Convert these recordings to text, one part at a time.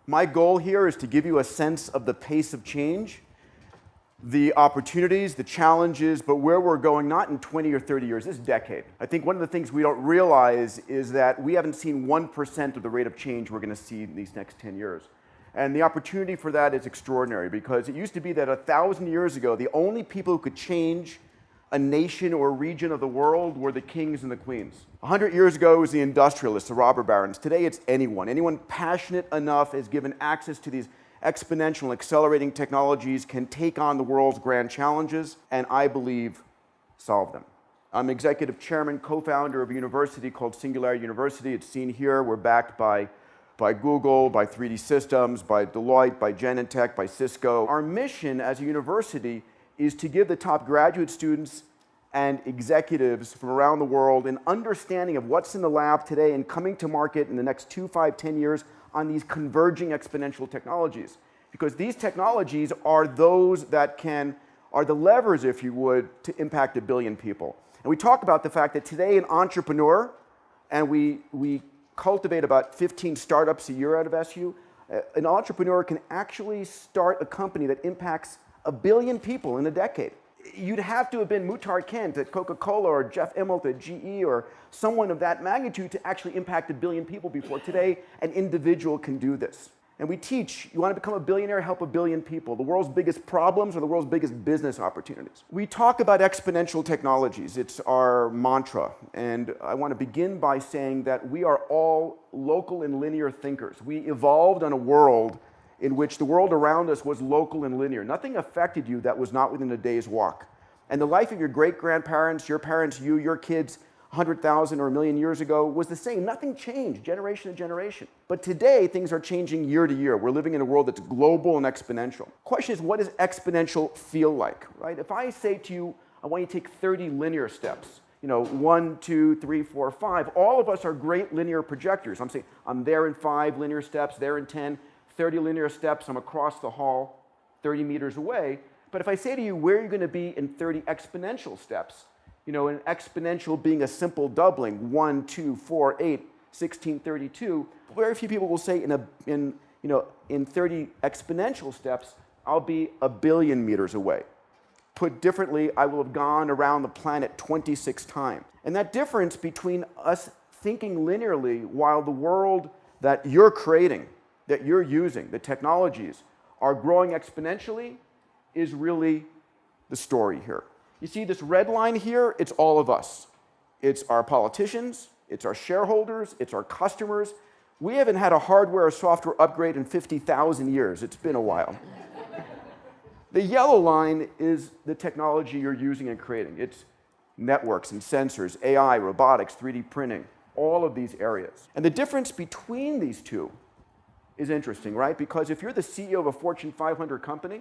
My goal here is to give you a sense of the pace of change, the opportunities, the challenges, but where we're going, not in 20 or 30 years, this decade. I think one of the things we don't realize is that we haven't seen 1% of the rate of change we're going to see in these next 10 years. And the opportunity for that is extraordinary, because it used to be that 1,000 years ago, the only people who could change a nation or region of the world were the kings and the queens. 100 years ago, it was the industrialists, the robber barons. Today, it's anyone. Anyone passionate enough is given access to these exponential and accelerating technologies, can take on the world's grand challenges, and I believe solve them. I'm executive chairman, co-founder of a university called Singularity University. It's seen here. We're backed by Google, by 3D Systems, by Deloitte, by Genentech, by Cisco. Our mission as a university is to give the top graduate students and executives from around the world an understanding of what's in the lab today and coming to market in the next 2, 5, 10 years on these converging exponential technologies. Because these technologies are those that are the levers, if you would, to impact 1 billion people. And we talk about the fact that today an entrepreneur, and we cultivate about 15 startups a year out of SU, an entrepreneur can actually start a company that impacts 1 billion people in a decade. You'd have to have been Muhtar Kent at Coca-Cola or Jeff Immelt at GE or someone of that magnitude to actually impact 1 billion people before today an individual can do this. And we teach, you want to become a billionaire, help 1 billion people. The world's biggest problems are the world's biggest business opportunities. We talk about exponential technologies. It's our mantra. And I want to begin by saying that we are all local and linear thinkers. We evolved on a world in which the world around us was local and linear. Nothing affected you that was not within a day's walk. And the life of your great-grandparents, your parents, you, your kids, 100,000 or 1 million years ago was the same. Nothing changed generation to generation. But today, things are changing year to year. We're living in a world that's global and exponential. The question is, what does exponential feel like, right? If I say to you, I want you to take 30 linear steps, 1, 2, 3, 4, 5, all of us are great linear projectors. I'm saying, I'm there in 5 linear steps, there in 10, 30 linear steps, I'm across the hall, 30 meters away. But if I say to you, where are you going to be in 30 exponential steps? An exponential being a simple doubling, 1, 2, 4, 8, 16, 32. Very few people will say in 30 exponential steps, I'll be 1 billion meters away. Put differently, I will have gone around the planet 26 times. And that difference between us thinking linearly while the world that you're creating, that you're using, the technologies, are growing exponentially is really the story here. You see this red line here, it's all of us. It's our politicians, it's our shareholders, it's our customers. We haven't had a hardware or software upgrade in 50,000 years. It's been a while. The yellow line is the technology you're using and creating. It's networks and sensors, AI, robotics, 3D printing, all of these areas. And the difference between these two is interesting, right? Because if you're the CEO of a Fortune 500 company,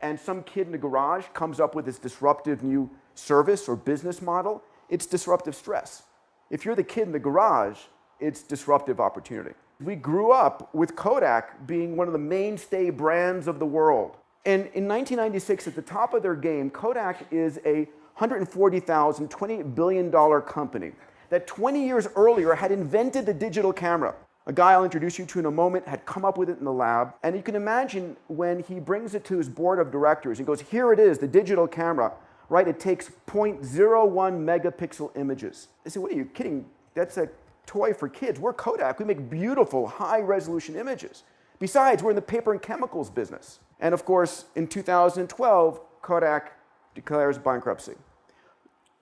and some kid in the garage comes up with this disruptive new service or business model, it's disruptive stress. If you're the kid in the garage, it's disruptive opportunity. We grew up with Kodak being one of the mainstay brands of the world. And in 1996, at the top of their game, Kodak is a $140,000, $28 billion company that 20 years earlier had invented the digital camera. A guy I'll introduce you to in a moment had come up with it in the lab. And you can imagine when he brings it to his board of directors, he goes, here it is, the digital camera, right? It takes 0.01 megapixel images. They say, what are you kidding? That's a toy for kids. We're Kodak. We make beautiful, high-resolution images. Besides, we're in the paper and chemicals business. And of course, in 2012, Kodak declares bankruptcy,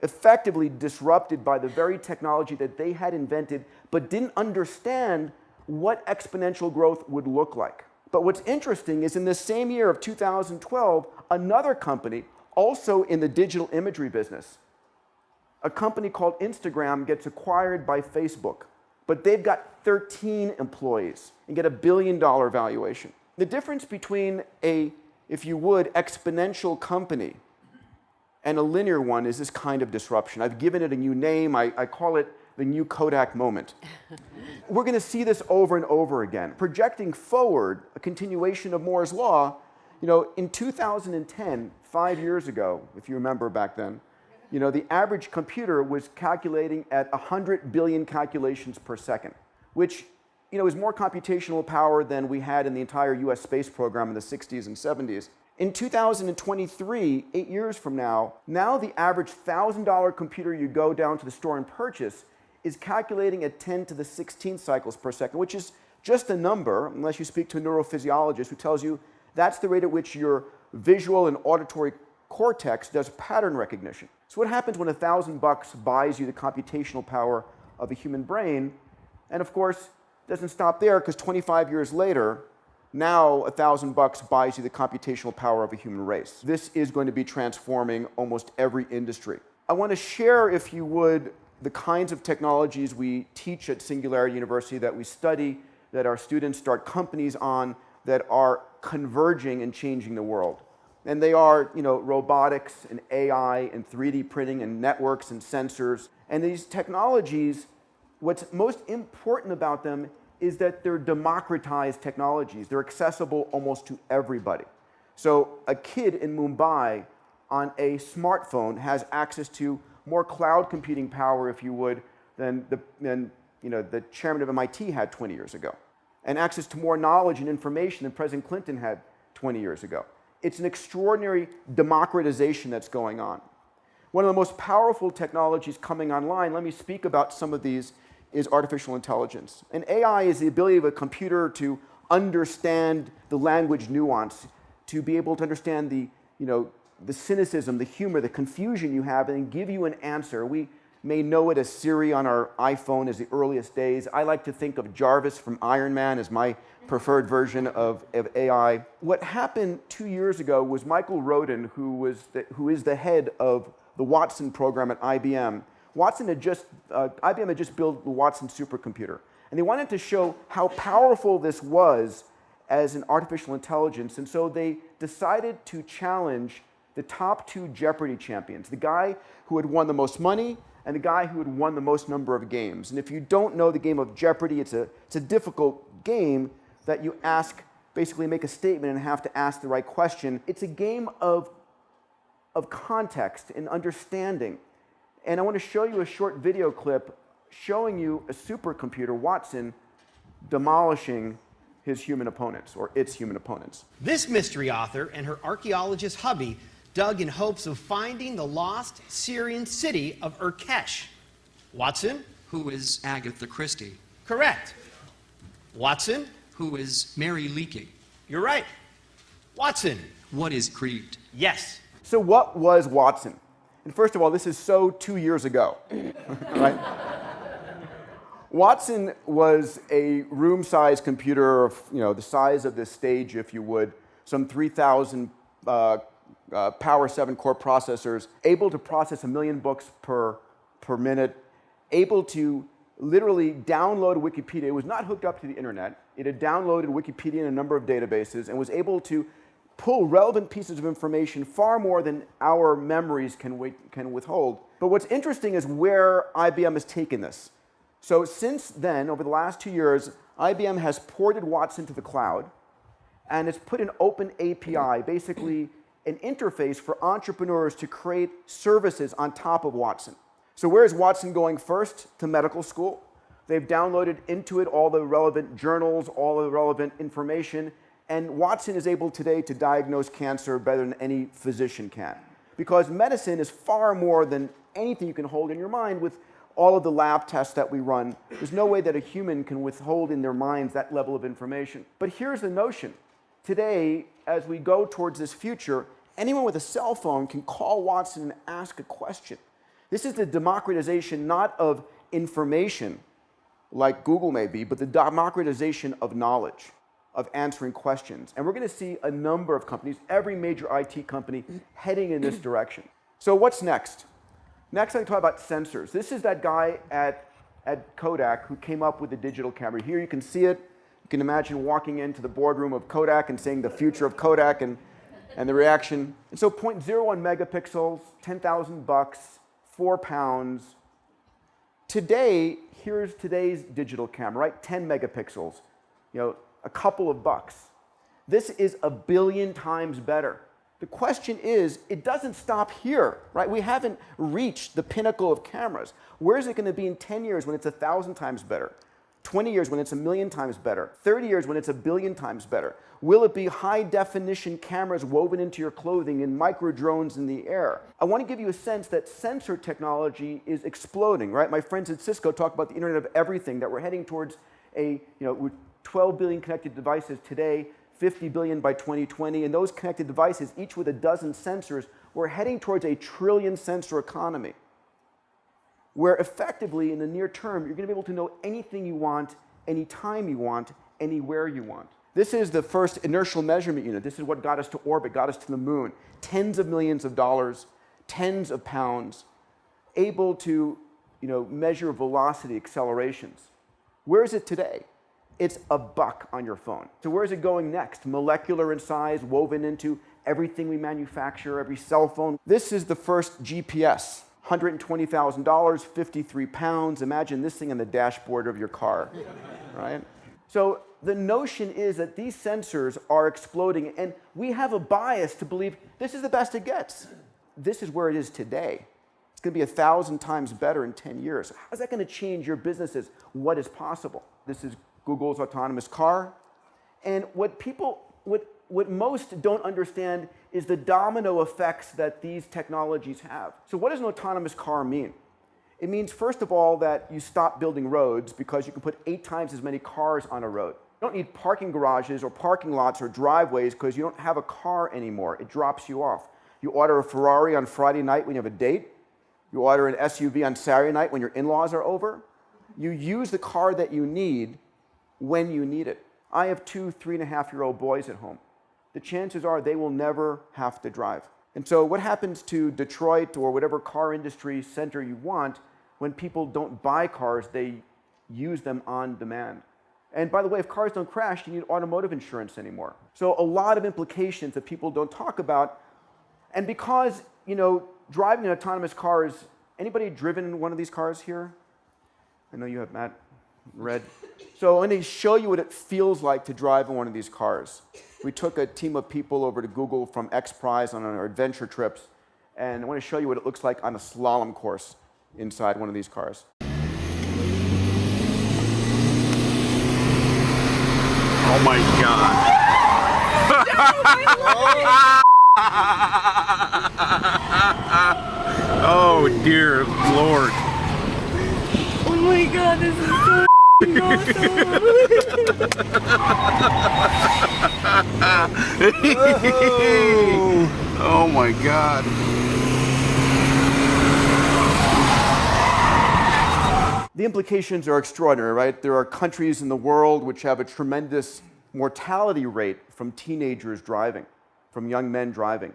effectively disrupted by the very technology that they had invented, but didn't understand what exponential growth would look like. But what's interesting is in this same year of 2012, another company, also in the digital imagery business, a company called Instagram gets acquired by Facebook, but they've got 13 employees and get $1 billion valuation. The difference between a, if you would, exponential company and a linear one is this kind of disruption. I've given it a new name. I call it the new Kodak moment. We're going to see this over and over again. Projecting forward, a continuation of Moore's law, in 2010, 5 years ago, if you remember back then, the average computer was calculating at 100 billion calculations per second, which, is more computational power than we had in the entire US space program in the 60s and 70s. In 2023, 8 years from now, the average $1,000 computer you go down to the store and purchase is calculating at 10 to the 16th cycles per second, which is just a number, unless you speak to a neurophysiologist who tells you that's the rate at which your visual and auditory cortex does pattern recognition. So what happens when $1,000 buys you the computational power of a human brain? And of course, it doesn't stop there, because 25 years later, now $1,000 buys you the computational power of a human race. This is going to be transforming almost every industry. I want to share, if you would, the kinds of technologies we teach at Singularity University, that we study, that our students start companies on, that are converging and changing the world. And they are, robotics and AI and 3D printing and networks and sensors. And these technologies, what's most important about them is that they're democratized technologies. They're accessible almost to everybody. So a kid in Mumbai on a smartphone has access to more cloud computing power, if you would, than the chairman of MIT had 20 years ago, and access to more knowledge and information than President Clinton had 20 years ago. It's an extraordinary democratization that's going on. One of the most powerful technologies coming online, let me speak about some of these, is artificial intelligence. And AI is the ability of a computer to understand the language nuance, to be able to understand the cynicism, the humor, the confusion you have, and give you an answer. We may know it as Siri on our iPhone as the earliest days. I like to think of Jarvis from Iron Man as my preferred version of AI. What happened 2 years ago was Michael Rodin, who is the head of the Watson program at IBM. IBM had just built the Watson supercomputer, and they wanted to show how powerful this was as an artificial intelligence, and so they decided to challenge the top 2 Jeopardy champions, the guy who had won the most money and the guy who had won the most number of games. And if you don't know the game of Jeopardy, it's a difficult game that you basically make a statement and have to ask the right question. It's a game of context and understanding. And I want to show you a short video clip showing you a supercomputer, Watson, demolishing his human opponents, or its human opponents. This mystery author and her archaeologist hubby dug in hopes of finding the lost Syrian city of Urkesh. Watson? Who is Agatha Christie? Correct. Watson? Who is Mary Leakey? You're right. Watson? What is Crete? Yes. So what was Watson? And first of all, this is so 2 years ago, right? Watson was a room-sized computer of, the size of this stage, if you would, some 3,000 Power 7 core processors, able to process 1 million books per minute, able to literally download Wikipedia. It was not hooked up to the internet. It had downloaded Wikipedia in a number of databases and was able to pull relevant pieces of information far more than our memories can withhold. But what's interesting is where IBM has taken this. So since then, over the last 2 years, IBM has ported Watson to the cloud, and it's put an open API, basically an interface for entrepreneurs to create services on top of Watson. So where is Watson going first? To medical school. They've downloaded into it all the relevant journals, all the relevant information, and Watson is able today to diagnose cancer better than any physician can. Because medicine is far more than anything you can hold in your mind with all of the lab tests that we run. There's no way that a human can withhold in their minds that level of information. But here's the notion. Today, as we go towards this future, anyone with a cell phone can call Watson and ask a question. This is the democratization not of information, like Google may be, but the democratization of knowledge, of answering questions. And we're going to see a number of companies, every major IT company, heading in this direction. So what's next? Next, I'm going to talk about sensors. This is that guy at Kodak who came up with the digital camera. Here you can see it. You can imagine walking into the boardroom of Kodak and saying the future of Kodak and the reaction. And so 0.01 megapixels, $10,000, 4 pounds. Today, here's today's digital camera, right? 10 megapixels, a couple of bucks. This is 1 billion times better. The question is, it doesn't stop here, right? We haven't reached the pinnacle of cameras. Where is it going to be in 10 years when it's 1,000 times better? 20 years when it's 1,000,000 times better? 30 years when it's 1,000,000,000 times better? Will it be high-definition cameras woven into your clothing and micro-drones in the air? I want to give you a sense that sensor technology is exploding, right? My friends at Cisco talk about the Internet of Everything, that we're heading towards 12 billion connected devices today, 50 billion by 2020, and those connected devices, each with a dozen sensors, we're heading towards a trillion sensor economy, where effectively in the near term, you're going to be able to know anything you want, anytime you want, anywhere you want. This is the first inertial measurement unit. This is what got us to orbit, got us to the moon. Tens of millions of dollars, tens of pounds, able to measure velocity accelerations. Where is it today? It's $1 on your phone. So where is it going next? Molecular in size, woven into everything we manufacture, every cell phone. This is the first GPS. $120,000, 53 pounds. Imagine this thing on the dashboard of your car, right? So the notion is that these sensors are exploding, and we have a bias to believe this is the best it gets. This is where it is today. It's going to be 1,000 times better in 10 years. How's that going to change your businesses? What is possible? This is Google's autonomous car. And what most don't understand is the domino effects that these technologies have. So what does an autonomous car mean? It means, first of all, that you stop building roads because you can put 8 times as many cars on a road. You don't need parking garages or parking lots or driveways because you don't have a car anymore. It drops you off. You order a Ferrari on Friday night when you have a date. You order an SUV on Saturday night when your in-laws are over. You use the car that you need when you need it. I have 2 3.5-year-old boys at home. The chances are they will never have to drive. And so what happens to Detroit or whatever car industry center you want when people don't buy cars, they use them on demand? And by the way, if cars don't crash, you need automotive insurance anymore. So a lot of implications that people don't talk about. And because, driving an autonomous car is, anybody driven one of these cars here? I know you have, Matt, Red. So I'm going to show you what it feels like to drive in one of these cars. We took a team of people over to Google from X Prize on our adventure trips, and I want to show you what it looks like on a slalom course inside one of these cars. Oh my God. Oh dear Lord. Oh my God, this is so Oh my God. The implications are extraordinary, right? There are countries in the world which have a tremendous mortality rate from teenagers driving, from young men driving.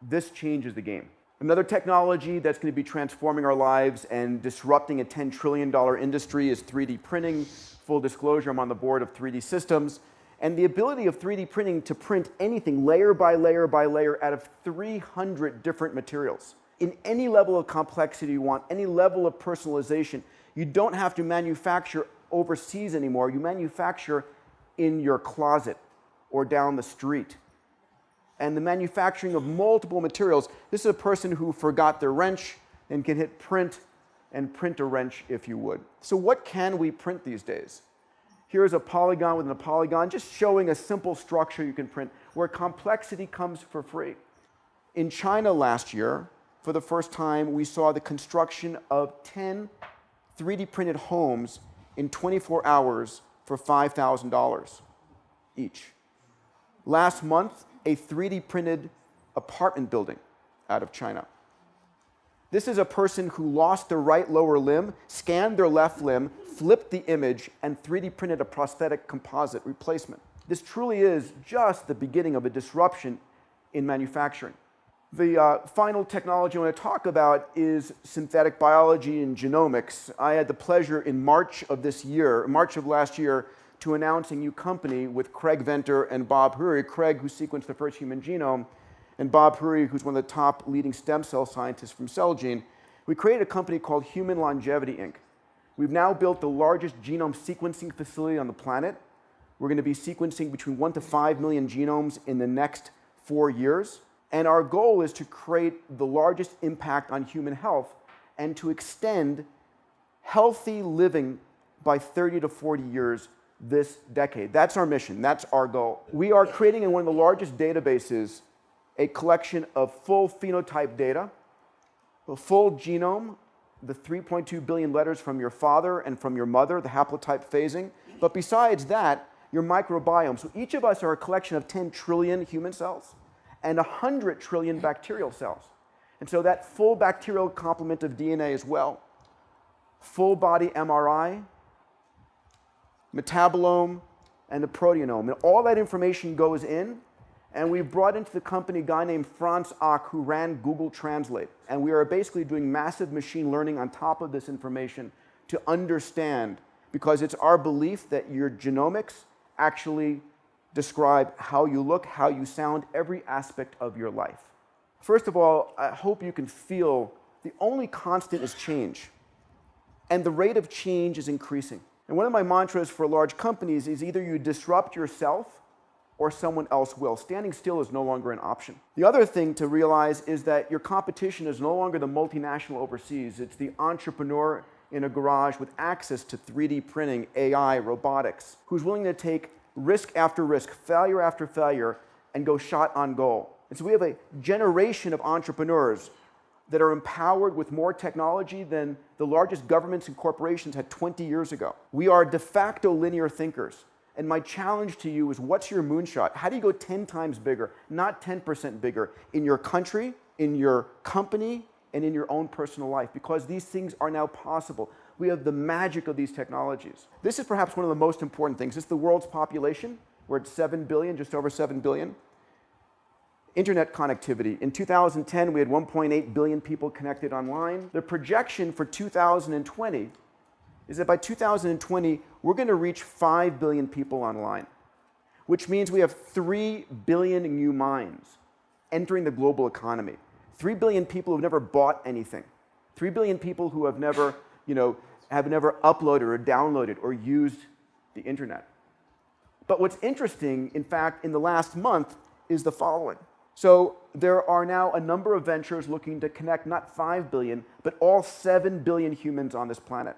This changes the game. Another technology that's going to be transforming our lives and disrupting a $10 trillion industry is 3D printing. Full disclosure, I'm on the board of 3D Systems. And the ability of 3D printing to print anything layer by layer by layer out of 300 different materials. In any level of complexity you want, any level of personalization, you don't have to manufacture overseas anymore. You manufacture in your closet or down the street. And the manufacturing of multiple materials. This is a person who forgot their wrench and can hit print and print a wrench if you would. So what can we print these days? Here's a polygon within a polygon, just showing a simple structure you can print where complexity comes for free. In China last year, for the first time, we saw the construction of 10 3D printed homes in 24 hours for $5,000 each. Last month, a 3D printed apartment building out of China. This is a person who lost their right lower limb, scanned their left limb, flipped the image, and 3D printed a prosthetic composite replacement. This truly is just the beginning of a disruption in manufacturing. The final technology I want to talk about is synthetic biology and genomics. I had the pleasure in March of last year, to announce a new company with Craig Venter and Bob Hurry. Craig, who sequenced the first human genome, and Bob Hurry, who's one of the top leading stem cell scientists from Celgene. We created a company called Human Longevity, Inc. We've now built the largest genome sequencing facility on the planet. We're going to be sequencing between 1 to 5 million genomes in the next 4 years. And our goal is to create the largest impact on human health and to extend healthy living by 30 to 40 years this decade. That's our mission. That's our goal. We are creating in one of the largest databases a collection of full phenotype data, the full genome, the 3.2 billion letters from your father and from your mother, the haplotype phasing. But besides that, your microbiome. So each of us are a collection of 10 trillion human cells and 100 trillion bacterial cells. And so that full bacterial complement of DNA as well. Full body MRI, metabolome, and the proteome. And all that information goes in, and we've brought into the company a guy named Franz Ock who ran Google Translate. And we are basically doing massive machine learning on top of this information to understand, because it's our belief that your genomics actually describe how you look, how you sound, every aspect of your life. First of all, I hope you can feel the only constant is change. And the rate of change is increasing. And one of my mantras for large companies is either you disrupt yourself or someone else will. Standing still is no longer an option. The other thing to realize is that your competition is no longer the multinational overseas. It's the entrepreneur in a garage with access to 3D printing, AI, robotics, who's willing to take risk after risk, failure after failure, and go shot on goal. And so we have a generation of entrepreneurs that are empowered with more technology than the largest governments and corporations had 20 years ago. We are de facto linear thinkers. And my challenge to you is, what's your moonshot? How do you go 10 times bigger, not 10% bigger, in your country, in your company, and in your own personal life? Because these things are now possible. We have the magic of these technologies. This is perhaps one of the most important things. This is the world's population. We're at 7 billion, just over 7 billion. Internet connectivity. In 2010, we had 1.8 billion people connected online. The projection for 2020 is that by 2020, we're going to reach 5 billion people online, which means we have 3 billion new minds entering the global economy. 3 billion people who have never bought anything. 3 billion people who have never, have never uploaded or downloaded or used the internet. But what's interesting, in fact, in the last month is the following. So there are now a number of ventures looking to connect not 5 billion, but all 7 billion humans on this planet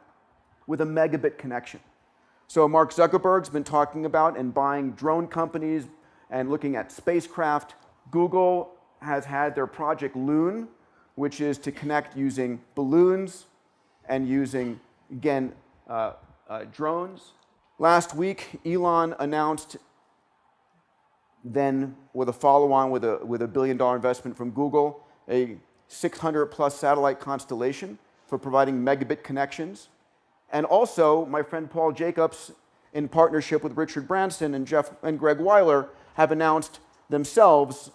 with a megabit connection. So Mark Zuckerberg's been talking about and buying drone companies and looking at spacecraft. Google has had their project Loon, which is to connect using balloons and using, again, drones. Last week, Elon announced, then with a follow-on with a $1 billion investment from Google, a 600+ satellite constellation for providing megabit connections. And also, my friend Paul Jacobs, in partnership with Richard Branson and Greg Weiler, have announced themselves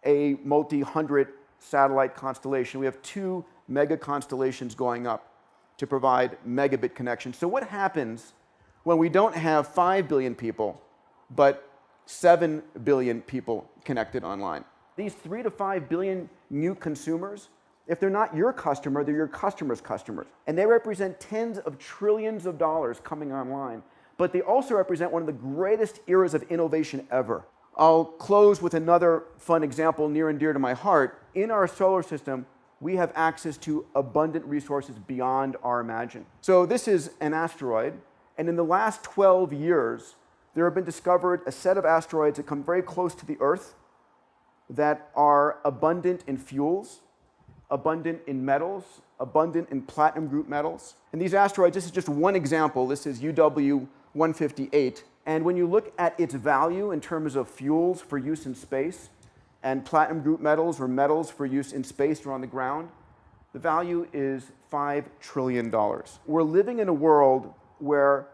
a multi-hundred satellite constellation. We have 2 mega constellations going up to provide megabit connections. So what happens when we don't have 5 billion people, but 7 billion people connected online? These 3 to 5 billion new consumers, if they're not your customer, they're your customer's customers. And they represent tens of trillions of dollars coming online. But they also represent one of the greatest eras of innovation ever. I'll close with another fun example near and dear to my heart. In our solar system, we have access to abundant resources beyond our imagine. So this is an asteroid, and in the last 12 years, there have been discovered a set of asteroids that come very close to the Earth that are abundant in fuels, abundant in metals, abundant in platinum group metals. And these asteroids, this is just one example. This is UW-158. And when you look at its value in terms of fuels for use in space and platinum group metals or metals for use in space or on the ground, the value is $5 trillion. We're living in a world where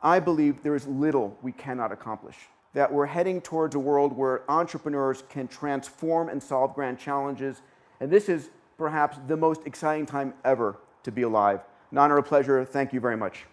I believe there is little we cannot accomplish. That we're heading towards a world where entrepreneurs can transform and solve grand challenges. And this is perhaps the most exciting time ever to be alive. An honor, a pleasure. Thank you very much.